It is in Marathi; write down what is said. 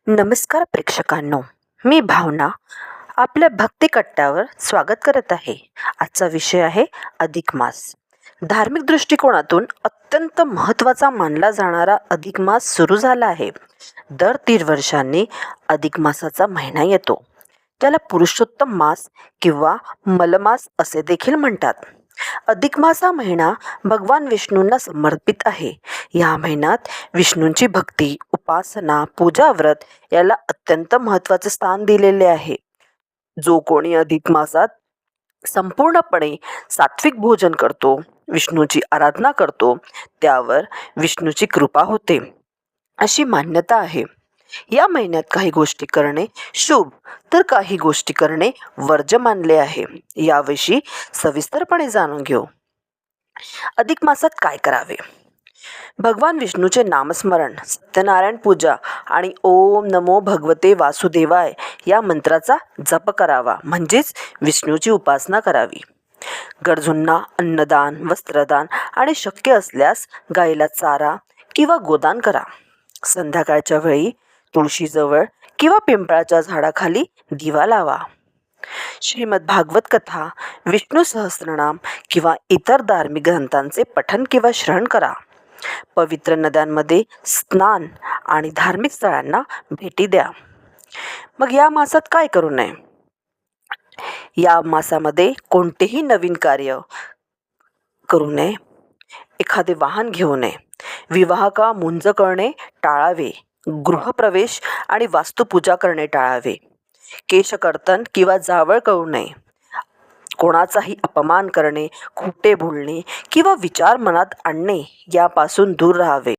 नमस्कार प्रेक्षकांनो, मी भावना आपल्या भक्ती कट्ट्यावर स्वागत करत आहे. आजचा विषय आहे अधिक मास. धार्मिक दृष्टिकोनातून अत्यंत महत्त्वाचा मानला जाणारा अधिक मास सुरू झाला आहे. दर 3 वर्षांनी अधिक मासाचा महिना येतो. त्याला पुरुषोत्तम मास किंवा मलमास असे देखील म्हणतात. अधिक मास हा महिना भगवान विष्णूंना समर्पित आहे. या महिन्यात विष्णूंची भक्ती, उपासना, पूजा, व्रत याला अत्यंत महत्त्वाचे स्थान दिलेले आहे. जो कोणी अधिक मासात संपूर्णपणे सात्विक भोजन करतो, विष्णूची आराधना करतो, त्यावर विष्णूची कृपा होते अशी मान्यता आहे. या महिन्यात काही गोष्टी करणे शुभ तर काही गोष्टी करणे वर्ज्य मानले आहे. याविषयी सविस्तरपणे जाणून घेऊ. अधिक मासात काय करावे? भगवान विष्णूचे नामस्मरण, सत्यनारायण पूजा आणि ओम नमो भगवते वासुदेवाय या मंत्राचा जप करावा, म्हणजेच विष्णूची उपासना करावी. गरजूंना अन्नदान, वस्त्रदान आणि शक्य असल्यास गायीला चारा किंवा गोदान करा. संध्याकाळच्या वेळी तुळशीजवळ किंवा पिंपळाच्या झाडाखाली दिवा लावा. श्रीमद भागवत कथा, विष्णू सहस्रनाम किंवा इतर धार्मिक ग्रंथांचे पठण किंवा श्रवण करा. पवित्र नद्यांमध्ये स्नान आणि धार्मिक स्थळांना भेटी द्या. मग या मासात काय करू नये? या मासामध्ये कोणतेही नवीन कार्य करू नये. एखादे वाहन घेऊ नये. विवाह का मुंज करणे टाळावे. गृहप्रवेश आणि वास्तुपूजा करणे टाळावे. केशकर्तन किंवा जावळ करू नये. कोणाचाही अपमान करणे, खोटे बोलणे किंवा विचार मनात आणणे यापासून दूर राहावे.